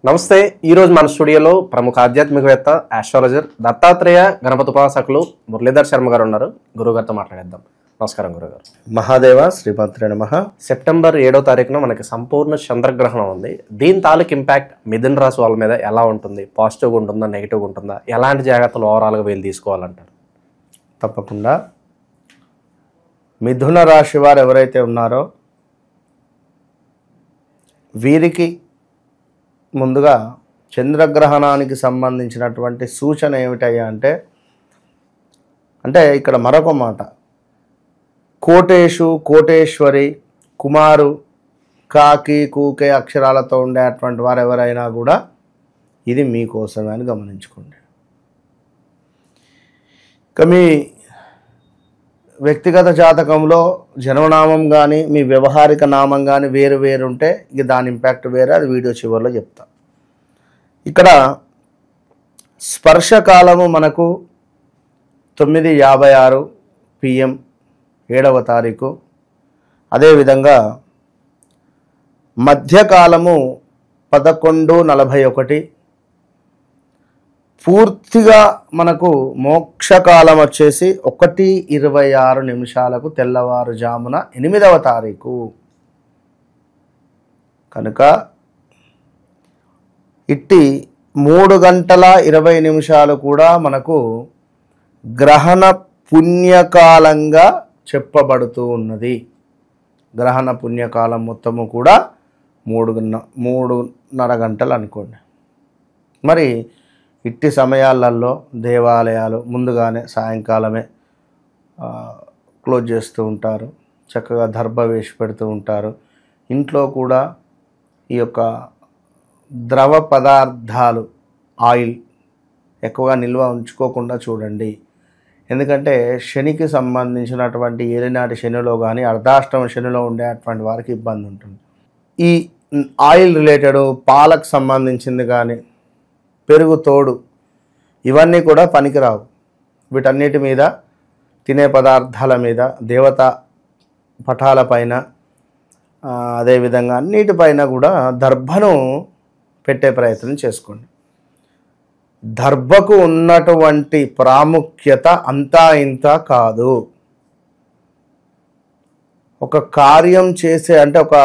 నమస్తే. ఈరోజు మన స్టూడియోలో ప్రముఖ ఆధ్యాత్మికవేత్త ఆస్ట్రాలజర్ దత్తాత్రేయ గణపతి ఉపాసకులు మురళీధర్ శర్మ గారు ఉన్నారు. గురుగారితో మాట్లాడేద్దాం. నమస్కారం గురుగారు. మహాదేవ శ్రీమాత్రే నమః. సెప్టెంబర్ 7వ తారీఖున మనకి సంపూర్ణ చంద్రగ్రహణం ఉంది. దీని తాలూకు ఇంపాక్ట్ మిథున రాశి వాళ్ళ మీద ఎలా ఉంటుంది? పాజిటివ్గా ఉంటుందా, నెగిటివ్గా ఉంటుందా? ఎలాంటి జాగ్రత్తలు ఓవరాల్గా వీళ్ళు తీసుకోవాలంటారు? తప్పకుండా మిథున రాశి వారు ఎవరైతే ఉన్నారో వీరికి ముందుగా చంద్రగ్రహణానికి సంబంధించినటువంటి సూచన ఏమిటయ్యా అంటే ఇక్కడ మరొక మాట, కోటేషు కోటేశ్వరి కుమారు కాకి కూకే అక్షరాలతో ఉండేటువంటి వారు ఎవరైనా కూడా ఇది మీకోసమే అని గమనించుకోండి. ఇక మీ వ్యక్తిగత జాతకంలో జన్మనామం కానీ మీ వ్యవహారిక నామం కానీ వేరు వేరు ఉంటే ఇక దాని ఇంపాక్ట్ వేరే, అది వీడియో చివరిలో చెప్తా. ఇక్కడ స్పర్శకాలము మనకు 9:56 PM 7వ తారీఖు. అదేవిధంగా మధ్యకాలము 11:41. పూర్తిగా మనకు మోక్షకాలం వచ్చేసి 1:26 తెల్లవారుజామున 8వ తారీఖు. కనుక ఇట్టి 3 గంటల 20 నిమిషాలు కూడా మనకు గ్రహణ పుణ్యకాలంగా చెప్పబడుతూ ఉన్నది. గ్రహణ పుణ్యకాలం మొత్తము కూడా 3:30 గంటలు అనుకోండి. మరి ఇట్టి సమయాలలో దేవాలయాలు ముందుగానే సాయంకాలమే క్లోజ్ చేస్తూ ఉంటారు. చక్కగా దర్భ వేసి పెడుతూ ఉంటారు. ఇంట్లో కూడా ఈ యొక్క ద్రవ పదార్థాలు ఆయిల్ ఎక్కువగా నిల్వ ఉంచుకోకుండా చూడండి. ఎందుకంటే శనికి సంబంధించినటువంటి ఏలినాటి శనిలో కానీ అర్ధాష్టమ శనిలో ఉండేటువంటి వారికి ఇబ్బంది ఉంటుంది. ఈ ఆయిల్ రిలేటెడ్ పాలకు సంబంధించింది కానీ పెరుగు తోడు ఇవన్నీ కూడా పనికిరావు. వీటన్నిటి మీద, తినే పదార్థాల మీద, దేవతా పటాల పైన, అదేవిధంగా అన్నిటిపైన కూడా దర్భను పెట్టే ప్రయత్నం చేసుకోండి. దర్భకు ఉన్నటువంటి ప్రాముఖ్యత అంతా ఇంత కాదు. ఒక కార్యం చేసే అంటే ఒక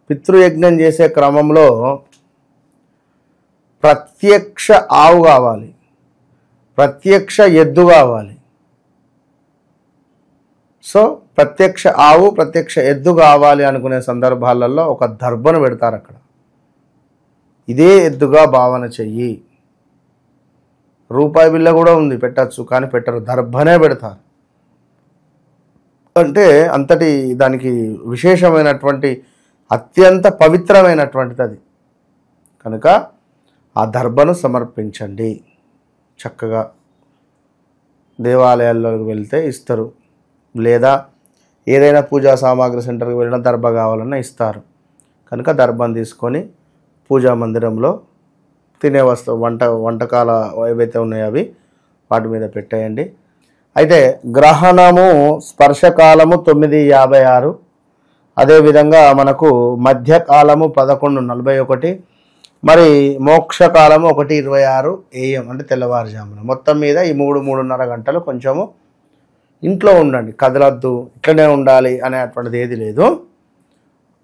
పితృయజ్ఞం చేసే క్రమంలో ప్రత్యక్ష ఆవు కావాలి, ప్రత్యక్ష ఎద్దు కావాలి. సో ప్రత్యక్ష ఆవు ప్రత్యక్ష ఎద్దు కావాలి అనుకునే సందర్భాలలో ఒక దర్భను పెడతారు. అక్కడ ఇదే ఎద్దుగా భావన చెయ్యి. రూపాయి బిళ్ళ కూడా ఉంది, పెట్టచ్చు, కానీ పెట్టరు, దర్భనే పెడతారు. అంటే అంతటి దానికి విశేషమైనటువంటి అత్యంత పవిత్రమైనటువంటిది అది. కనుక ఆ దర్భను సమర్పించండి. చక్కగా దేవాలయాల్లోకి వెళ్తే ఇస్తారు, లేదా ఏదైనా పూజా సామాగ్రి సెంటర్కి వెళ్ళినా దర్భ కావాలన్నా ఇస్తారు. కనుక దర్భను తీసుకొని పూజా మందిరంలో తినే వంటకాల ఏవైతే ఉన్నాయో అవి వాటి మీద పెట్టేయండి. అయితే గ్రహణము స్పర్శకాలము 9:56. అదేవిధంగా మనకు మధ్యకాలము 11:41. మరి మోక్షకాలము 1:26 AM అంటే తెల్లవారుజామున. మొత్తం మీద ఈ 3-3:30 గంటలు కొంచెము ఇంట్లో ఉండండి, కదలద్దు, ఇట్లనే ఉండాలి అనేటువంటిది ఏది లేదు.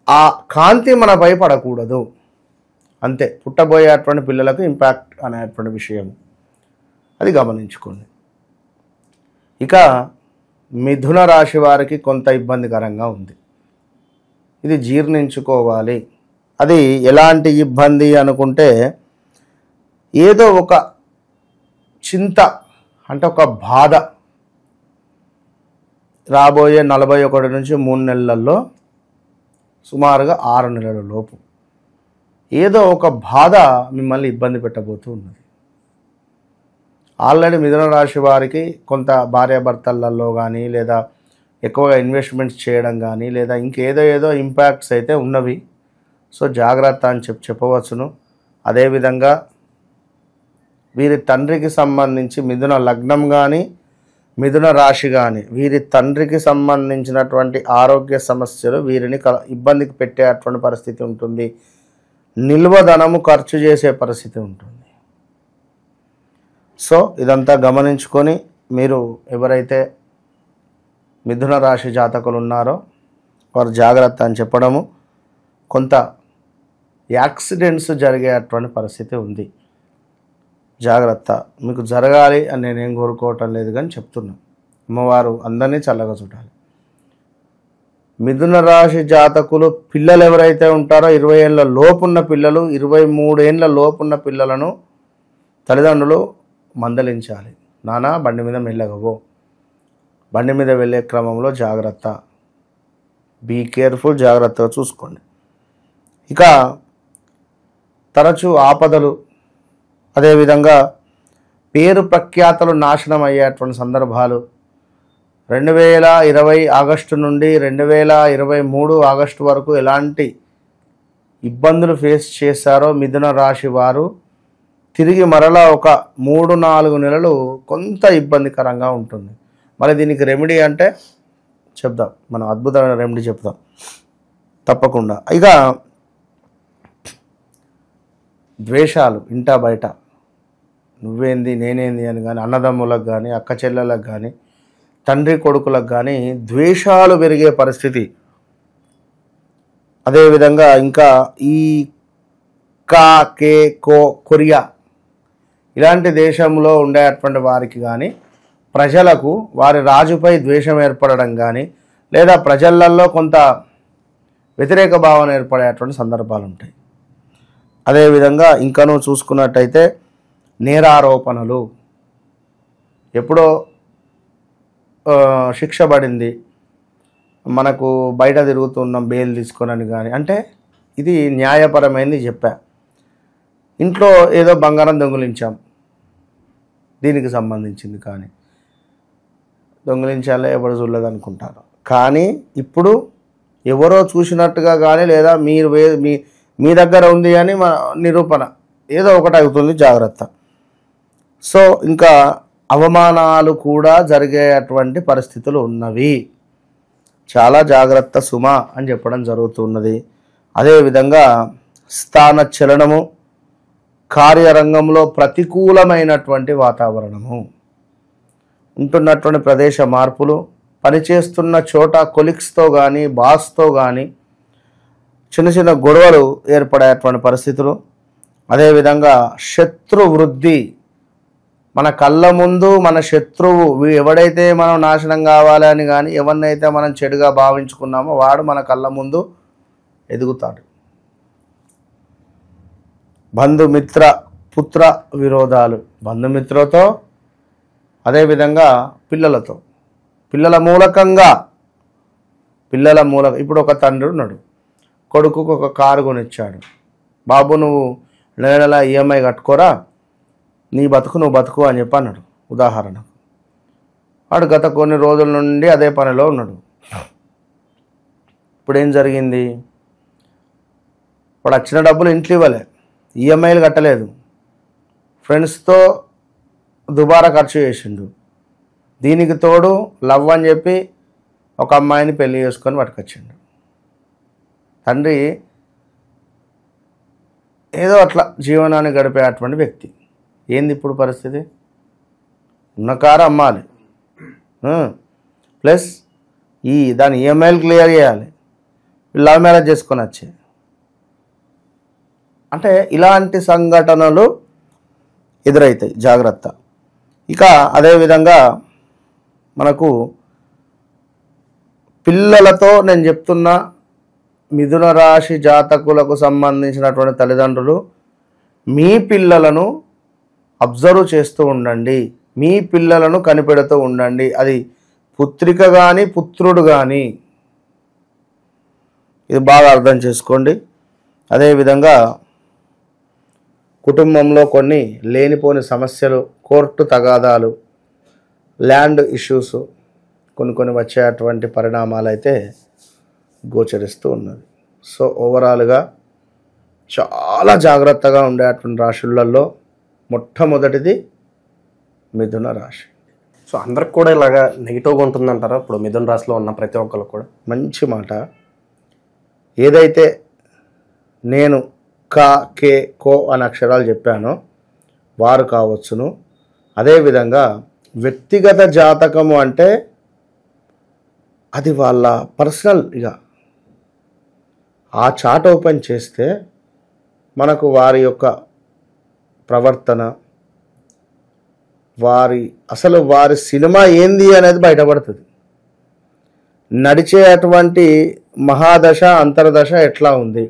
ఆ కాంతి మనపై పడకూడదు, అంతే. పుట్టబోయేటువంటి పిల్లలకు ఇంపాక్ట్ అనేటువంటి విషయం అది గమనించుకోండి. ఇక మిథున రాశి వారికి కొంత ఇబ్బందికరంగా ఉంది. ఇది జీర్ణించుకోవాలి. అది ఎలాంటి ఇబ్బంది అనుకుంటే, ఏదో ఒక చింత అంటే ఒక బాధ రాబోయే 41 నుంచి 3 నెలల్లో సుమారుగా 6 నెలల లోపు ఏదో ఒక బాధ మిమ్మల్ని ఇబ్బంది పెట్టబోతూ ఉన్నది. ఆల్రెడీ మిథున రాశి వారికి కొంత భార్యాభర్తలలో కానీ, లేదా ఎక్కువగా ఇన్వెస్ట్మెంట్స్ చేయడం కానీ, లేదా ఇంకేదో ఇంపాక్ట్స్ అయితే ఉన్నవి. సో జాగ్రత్త అని చెప్పవచ్చును. అదేవిధంగా వీరి తండ్రికి సంబంధించి మిథున లగ్నం కానీ మిథున రాశి కానీ వీరి తండ్రికి సంబంధించినటువంటి ఆరోగ్య సమస్యలు వీరిని ఇబ్బందికి పెట్టేటువంటి పరిస్థితి ఉంటుంది. నిల్వ ధనము ఖర్చు చేసే పరిస్థితి ఉంటుంది. సో ఇదంతా గమనించుకొని మీరు ఎవరైతే మిథున రాశి జాతకులు ఉన్నారో వారు జాగ్రత్త అని చెప్పడము. కొంత యాక్సిడెంట్స్ జరిగేటువంటి పరిస్థితి ఉంది, జాగ్రత్త. మీకు జరగాలి అని నేనేం కోరుకోవటం లేదు కానీ చెప్తున్నా, అమ్మవారు అందరినీ చల్లగా చూడాలి. మిథున రాశి జాతకులు పిల్లలు ఎవరైతే ఉంటారో 20 ఏళ్ళ లోపున్న పిల్లలు, 23 ఏళ్ళ లోపున్న పిల్లలను తల్లిదండ్రులు మందలించాలి. నానా బండి మీద మెల్లగవో, బండి మీద వెళ్ళే క్రమంలో జాగ్రత్త, బీ కేర్ఫుల్, జాగ్రత్తగా చూసుకోండి. ఇక తరచూ ఆపదలు, అదేవిధంగా పేరు ప్రఖ్యాతలు నాశనం అయ్యేటువంటి సందర్భాలు 2020 ఆగస్టు నుండి 2023 ఆగస్టు వరకు ఎలాంటి ఇబ్బందులు ఫేస్ చేశారో మిథున రాశి వారు తిరిగి మరలా ఒక 3-4 నెలలు కొంత ఇబ్బందికరంగా ఉంటుంది. మరి దీనికి రెమెడీ అంటే చెప్దాం, మనం అద్భుతమైన రెమెడీ చెప్దాం తప్పకుండా. ఇక ద్వేషాలు ఇంటా బయట, నువ్వేంది నేనేంది అని కానీ, అన్నదమ్ములకు కానీ, అక్క చెల్లెలకు కానీ, తండ్రి కొడుకులకు కానీ ద్వేషాలు పెరిగే పరిస్థితి. అదేవిధంగా ఇంకా ఈ కొరియా ఇలాంటి దేశంలో ఉండేటువంటి వారికి కానీ, ప్రజలకు వారి రాజుపై ద్వేషం ఏర్పడడం కానీ, లేదా ప్రజలలో కొంత వ్యతిరేక భావన ఏర్పడేటువంటి సందర్భాలు ఉంటాయి. అదేవిధంగా ఇంకనూ చూసుకున్నట్టయితే నేరారోపణలు, ఎప్పుడో శిక్ష పడింది, మనకు బయట తిరుగుతున్నాం బెయిల్ తీసుకొనని కానీ, అంటే ఇది న్యాయపరమైనది చెప్పా. ఇంట్లో ఏదో బంగారం దొంగిలించాం, దీనికి సంబంధించింది, కానీ దొంగిలించాలే ఎవరు చూడలేదు అనుకుంటారు. కానీ ఇప్పుడు ఎవరో చూసినట్టుగా కానీ, లేదా మీరు మీ దగ్గర ఉంది అని నిరూపణ ఏదో ఒకటి అవుతుంది, జాగ్రత్త. సో ఇంకా అవమానాలు కూడా జరిగేటువంటి పరిస్థితులు ఉన్నవి, చాలా జాగ్రత్త సుమా అని చెప్పడం జరుగుతున్నది. అదేవిధంగా స్థాన చలనము, కార్యరంగంలో ప్రతికూలమైనటువంటి వాతావరణము, ఉంటున్నటువంటి ప్రదేశ మార్పులు, పనిచేస్తున్న చోట కొలిక్స్తో కానీ బాస్తో కానీ చిన్న చిన్న గొడవలు ఏర్పడేటువంటి పరిస్థితులు. అదేవిధంగా శత్రు వృద్ధి, మన కళ్ళ ముందు మన శత్రువు ఎవడైతే మనం నాశనం కావాలని కానీ, ఎవరినైతే మనం చెడుగా భావించుకున్నామో వాడు మన కళ్ళ ముందు ఎదుగుతాడు. బంధుమిత్ర పుత్ర విరోధాలు, బంధుమిత్రులతో, అదేవిధంగా పిల్లలతో, పిల్లల మూలకంగా ఇప్పుడు ఒక తండ్రి ఉన్నాడు, కొడుకుకు ఒక కారు కొనిచ్చాడు, బాబు నువ్వు నెల ఈఎంఐ కట్టుకోరా, నీ బతుకు నువ్వు బతుకు అని చెప్పి అన్నాడు ఉదాహరణకు. వాడు గత కొన్ని రోజుల నుండి అదే పనిలో ఉన్నాడు. ఇప్పుడు ఏం జరిగింది, వాడు వచ్చిన డబ్బులు ఇంట్లో ఇవ్వలే, ఈఎంఐలు కట్టలేదు, ఫ్రెండ్స్తో దుబారా ఖర్చు చేసిండు, దీనికి తోడు లవ్ అని చెప్పి ఒక అమ్మాయిని పెళ్లి చేసుకొని పట్టుకొచ్చిండు. తండ్రి ఏదో అట్లా జీవనాన్ని గడిపేటువంటి వ్యక్తి. ఏంది ఇప్పుడు పరిస్థితి, ఉన్న కారు అమ్మాలి, ప్లస్ దాని ఈఎంఐలు క్లియర్ చేయాలి, లవ్ మ్యారేజ్ చేసుకొని వచ్చే, అంటే ఇలాంటి సంఘటనలు ఎదురవుతాయి, జాగ్రత్త. ఇక అదేవిధంగా మనకు పిల్లలతో నేను చెప్తున్నా, మిథున రాశి జాతకులకు సంబంధించినటువంటి తల్లిదండ్రులు మీ పిల్లలను అబ్జర్వ్ చేస్తూ ఉండండి, మీ పిల్లలను కనిపెడుతూ ఉండండి. అది పుత్రిక కానీ పుత్రుడు కానీ, ఇది బాగా అర్థం చేసుకోండి. అదేవిధంగా కుటుంబంలో కొన్ని లేనిపోని సమస్యలు, కోర్టు తగాదాలు, ల్యాండ్ ఇష్యూస్ కొన్ని వచ్చేటువంటి పరిణామాలు అయితే గోచరిస్తూ ఉన్నది. సో ఓవరాల్గా చాలా జాగ్రత్తగా ఉండేటువంటి రాశులలో మొట్టమొదటిది మిథున రాశి. సో అందరికి కూడా ఇలాగా నెగిటివ్గా ఉంటుందంటారా ఇప్పుడు మిథున రాశిలో ఉన్న ప్రతి ఒక్కరు కూడా? మంచి మాట. ఏదైతే నేను క, కే, కో అనే అక్షరాలు చెప్పానో వారు కావచ్చును. అదేవిధంగా వ్యక్తిగత జాతకము అంటే అది వాళ్ళ పర్సనల్. ఇక ఆ చార్ట్ ఓపెన్ చేస్తే మనకు వారి యొక్క ప్రవర్తన, అసలు వారి సినిమా ఏంది అనేది బయటపడుతుంది. నడిచే అటువంటి మహాదశ అంతర్దశ ఎట్లా ఉంది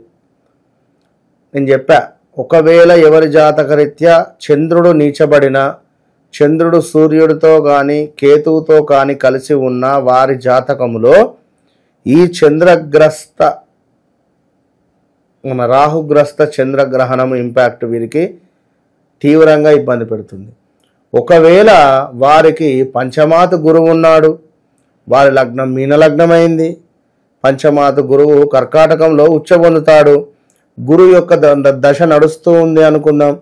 నేను చెప్పా. ఒకవేళ ఎవరి జాతకరీత్యా చంద్రుడు నీచబడిన, చంద్రుడు సూర్యుడితో కానీ కేతువుతో కానీ కలిసి ఉన్న వారి జాతకములో ఈ చంద్రగ్రస్త రాహుగ్రస్త చంద్రగ్రహణం ఇంపాక్ట్ వీరికి తీవ్రంగా ఇబ్బంది పెడుతుంది. ఒకవేళ వారికి పంచమాతు గురువు ఉన్నాడు, వారి లగ్నం మీనలగ్నమైంది, పంచమాతు గురువు కర్కాటకంలో ఉచ్చ పొందుతాడు, గురువు యొక్క దశ నడుస్తూ ఉంది అనుకుందాం,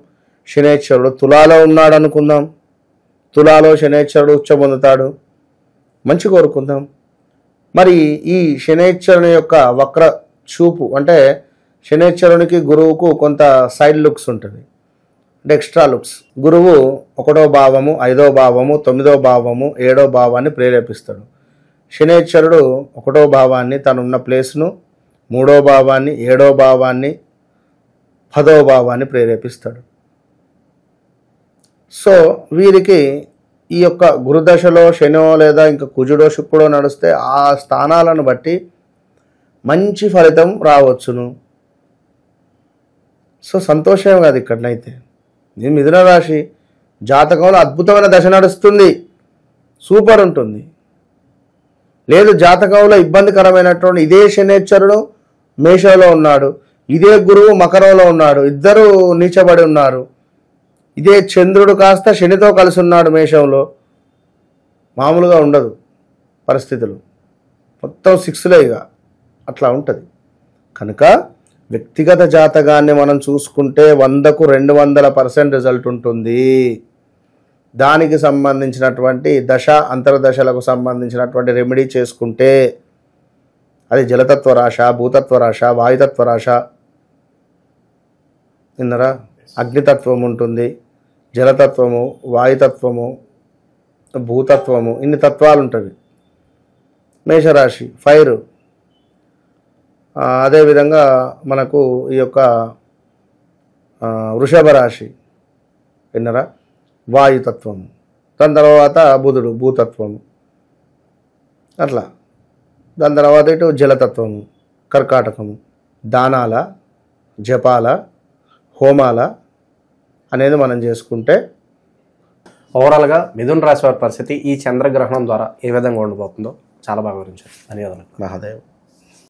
శనేశ్వరుడు తులాలో ఉన్నాడు అనుకుందాం, తులాలో శనేశ్వరుడు ఉచ్చ పొందుతాడు, మంచి కోరుకుందాం. మరి ఈ శనేశ్వరుని యొక్క వక్ర చూపు అంటే శనేశ్వరునికి గురువుకు కొంత సైడ్ లుక్స్ ఉంటుంది, అంటే ఎక్స్ట్రా లుక్స్. గురువు 1వ భావము, 5వ భావము, 9వ భావము, 7వ భావాన్ని ప్రేరేపిస్తాడు. శనేశ్వరుడు 1వ భావాన్ని, తనున్న ప్లేస్ను, 3వ భావాన్ని, 7వ భావాన్ని, 10వ భావాన్ని ప్రేరేపిస్తాడు. సో వీరికి ఈ యొక్క గురుదశలో శనో లేదా ఇంకా కుజుడో శుక్రుడో నడిస్తే ఆ స్థానాలను బట్టి మంచి ఫలితం రావచ్చును. సో సంతోషం కాదు ఇక్కడనైతే. ఇది మిథున రాశి జాతకంలో అద్భుతమైన దశ నడుస్తుంది, సూపర్ ఉంటుంది. లేదు జాతకంలో ఇబ్బందికరమైనటువంటి ఇదే శనేశ్వరుడు మేషంలో ఉన్నాడు, ఇదే గురువు మకరంలో ఉన్నాడు, ఇద్దరు నీచబడి ఉన్నారు, ఇదే చంద్రుడు కాస్త శనితో కలిసి ఉన్నాడు మేషంలో, మామూలుగా ఉండదు పరిస్థితులు, మొత్తం 6లే ఇక అట్లా ఉంటుంది. కనుక వ్యక్తిగత జాతకాన్ని మనం చూసుకుంటే 100కు 200% రిజల్ట్ ఉంటుంది. దానికి సంబంధించినటువంటి దశ అంతర్దశలకు సంబంధించినటువంటి రెమెడీ చేసుకుంటే, అది జలతత్వ రాశ, భూతత్వ రాశ, వాయుతత్వ రాశ, విన్నరా, అగ్నితత్వం ఉంటుంది, జలతత్వము, వాయుతత్వము, భూతత్వము, ఇన్ని తత్వాలు ఉంటుంది. మేషరాశి ఫైర్, అదేవిధంగా మనకు ఈ యొక్క వృషభ రాశి విన్నరా, వాయుతత్వము, దాని తర్వాత బుధుడు భూతత్వము, అట్లా. దాని తర్వాత ఇటు జలతత్వము, కర్కాటకము, దానాల, జపాల, హోమాల అనేది మనం చేసుకుంటే ఓవరాల్గా మిథున రాశి వారి పరిస్థితి ఈ చంద్రగ్రహణం ద్వారా ఏ విధంగా ఉండబోతుందో చాలా బాగా వివరించారు. ధన్యవాదాలు. మహాదేవ్.